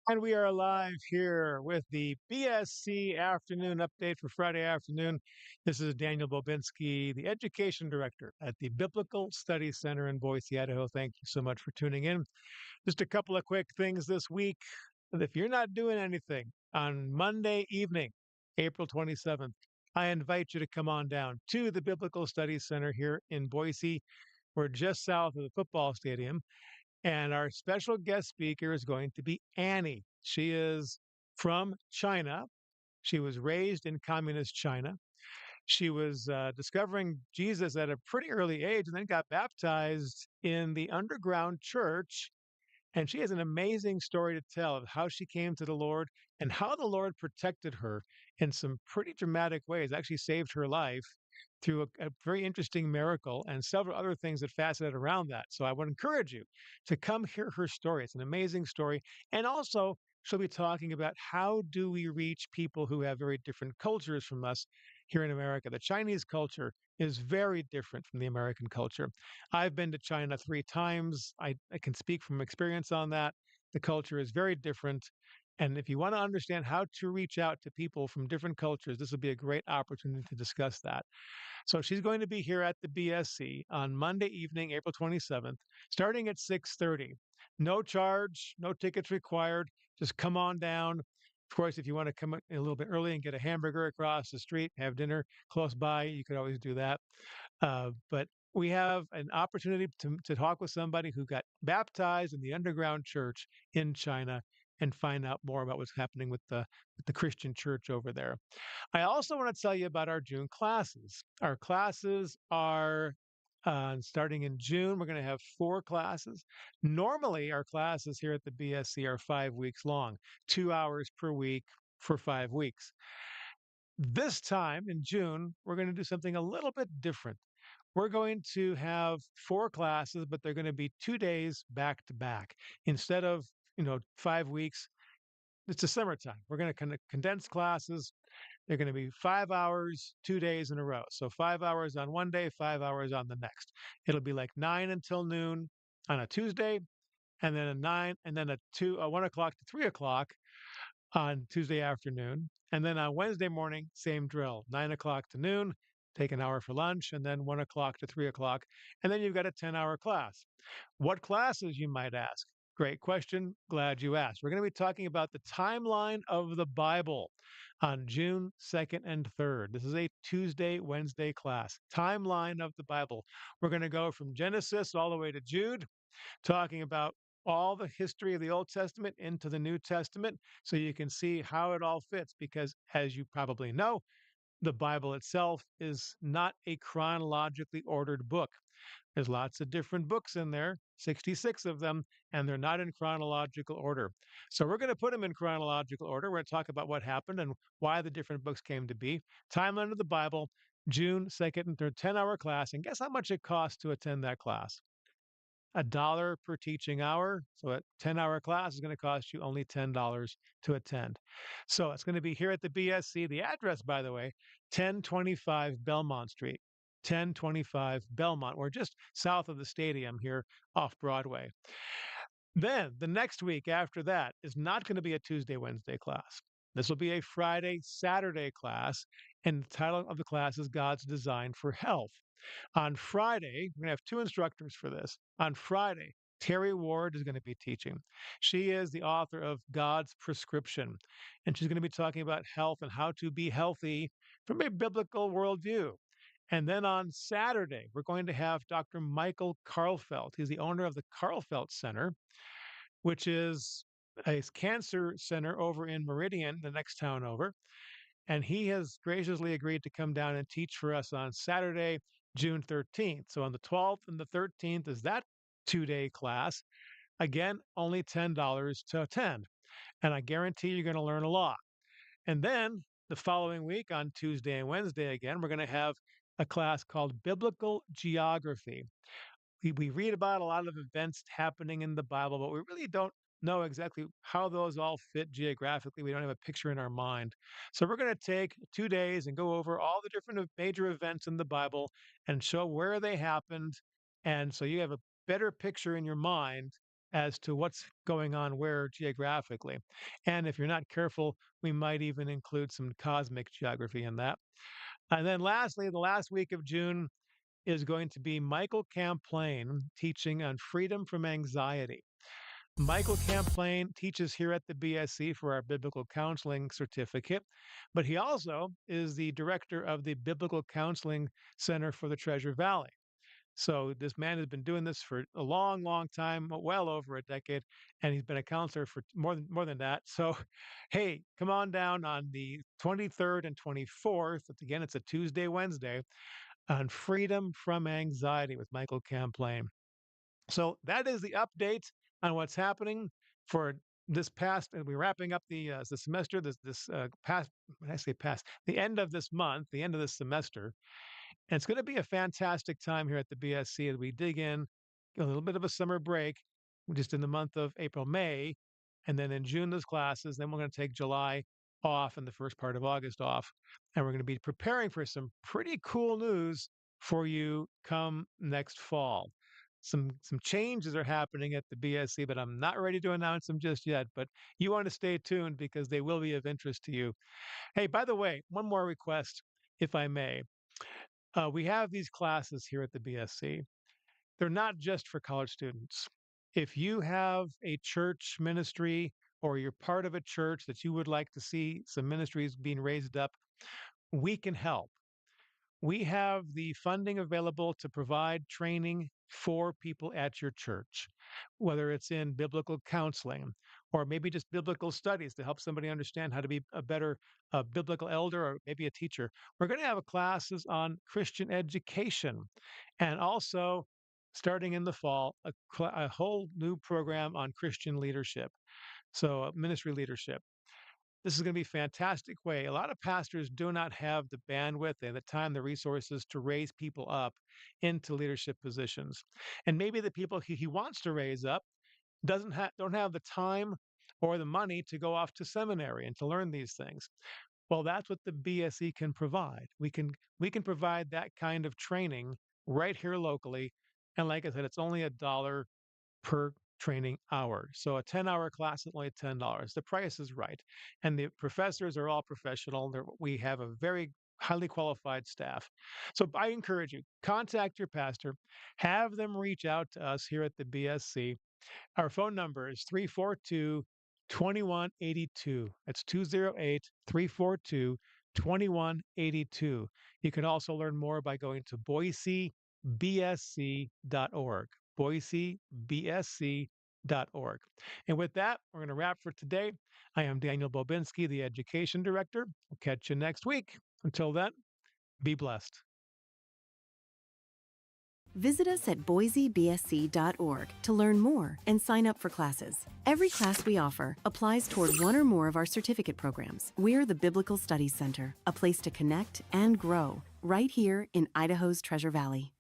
And we are live here with the BSC afternoon update for Friday afternoon. This is Daniel Bobinski, the Education Director at the Biblical Study Center in Boise, Idaho. Thank you so much for tuning in. Just a couple of quick things this week. If you're not doing anything on Monday evening, April 27th, I invite you to come on down to the Biblical Study Center here in Boise. We're just south of the football stadium. And our special guest speaker is going to be Annie. She is from China. She was raised in communist China. She was discovering Jesus at a pretty early age and then got baptized in the underground church. And she has an amazing story to tell of how she came to the Lord and how the Lord protected her in some pretty dramatic ways, actually saved her life through a very interesting miracle and several other things that faceted around that. So I would encourage you to come hear her story. It's an amazing story. And also, she'll be talking about how do we reach people who have very different cultures from us here in America. The Chinese culture is very different from the American culture. I've been to China 3 times. I can speak from experience on that. The culture is very different. And if you want to understand how to reach out to people from different cultures, this will be a great opportunity to discuss that. So she's going to be here at the BSC on Monday evening, April 27th, starting at 6:30. No charge, no tickets required. Just come on down. Of course, if you want to come a little bit early and get a hamburger across the street, have dinner close by, you could always do that. But we have an opportunity to talk with somebody who got baptized in the underground church in China and find out more about what's happening with the Christian church over there. I also want to tell you about our June classes. Our classes are starting in June. We're going to have 4 classes. Normally, our classes here at the BSC are 5 weeks long, 2 hours per week for 5 weeks. This time in June, we're going to do something a little bit different. We're going to have 4 classes, but they're going to be 2 days back to back. Instead of, 5 weeks, it's the summertime. We're going to kind of condense classes. They're going to be 5 hours, 2 days in a row. So 5 hours on one day, 5 hours on the next. It'll be like 9 until noon on a Tuesday, and then a 9, and then a 1 o'clock to 3 o'clock on Tuesday afternoon. And then on Wednesday morning, same drill, 9 o'clock to noon, take an hour for lunch, and then 1 o'clock to 3 o'clock. And then you've got a 10-hour class. What classes, you might ask? Great question. Glad you asked. We're going to be talking about the timeline of the Bible on June 2nd and 3rd. This is a Tuesday, Wednesday class. Timeline of the Bible. We're going to go from Genesis all the way to Jude, talking about all the history of the Old Testament into the New Testament so you can see how it all fits. Because, as you probably know, the Bible itself is not a chronologically ordered book. There's lots of different books in there, 66 of them, and they're not in chronological order. So we're going to put them in chronological order. We're going to talk about what happened and why the different books came to be. Timeline of the Bible, June 2nd and 3rd, 10-hour class. And guess how much it costs to attend that class? $1 per teaching hour. So a 10-hour class is going to cost you only $10 to attend. So it's going to be here at the BSC. The address, by the way, 1025 Belmont Street. 1025 Belmont. We're just south of the stadium here off Broadway. Then the next week after that is not going to be a Tuesday, Wednesday class. This will be a Friday, Saturday class, and the title of the class is God's Design for Health. On Friday, we're going to have 2 instructors for this. On Friday, Terry Ward is going to be teaching. She is the author of God's Prescription, and she's going to be talking about health and how to be healthy from a biblical worldview. And then on Saturday, we're going to have Dr. Michael Karlfeld. He's the owner of the Karlfeld Center, which is a cancer center over in Meridian, the next town over. And he has graciously agreed to come down and teach for us on Saturday, June 13th. So on the 12th and the 13th is that 2 day class. Again, only $10 to attend. And I guarantee you're going to learn a lot. And then the following week on Tuesday and Wednesday, again, we're going to have a class called Biblical Geography. We read about a lot of events happening in the Bible, but we really don't know exactly how those all fit geographically. We don't have a picture in our mind. So we're going to take 2 days and go over all the different major events in the Bible and show where they happened. And so you have a better picture in your mind as to what's going on where geographically. And if you're not careful, we might even include some cosmic geography in that. And then lastly, the last week of June is going to be Michael Camplain teaching on freedom from anxiety. Michael Camplain teaches here at the BSC for our Biblical Counseling Certificate, but he also is the director of the Biblical Counseling Center for the Treasure Valley. So this man has been doing this for a long, long time, well over a decade, and he's been a counselor for more than that. So, hey, come on down on the 23rd and 24th. Again, it's a Tuesday, Wednesday on freedom from anxiety with Michael Camplain. So that is the update on what's happening for this past. And we're wrapping up the semester. This past, when I say past, the end of this month, the end of this semester, and it's going to be a fantastic time here at the BSC as we dig in, a little bit of a summer break, just in the month of April, May, and then in June, those classes. Then we're going to take July off and the first part of August off. And we're going to be preparing for some pretty cool news for you come next fall. Some changes are happening at the BSC, but I'm not ready to announce them just yet. But you want to stay tuned because they will be of interest to you. Hey, by the way, one more request, if I may. We have these classes here at the BSC. They're not just for college students. If you have a church ministry or you're part of a church that you would like to see some ministries being raised up, we can help. We have the funding available to provide training for people at your church, whether it's in biblical counseling or maybe just biblical studies to help somebody understand how to be a better biblical elder or maybe a teacher. We're going to have classes on Christian education and also starting in the fall, a whole new program on Christian leadership. So, ministry leadership. This is going to be a fantastic way. A lot of pastors do not have the bandwidth and the time, the resources to raise people up into leadership positions. And maybe the people he wants to raise up don't have the time or the money to go off to seminary and to learn these things. Well, that's what the BSE can provide. We can provide that kind of training right here locally. And like I said, it's only $1 per training hour. So a 10-hour class is only $10. The price is right. And the professors are all professional. We have a very highly qualified staff. So I encourage you, contact your pastor, have them reach out to us here at the BSC. Our phone number is 342 2182. That's 208 342 2182. You can also learn more by going to boisebsc.org. boisebsc.org. And with that, we're going to wrap for today. I am Daniel Bobinski, the Education Director. We'll catch you next week. Until then, be blessed. Visit us at boisebsc.org to learn more and sign up for classes. Every class we offer applies toward one or more of our certificate programs. We're the Biblical Studies Center, a place to connect and grow right here in Idaho's Treasure Valley.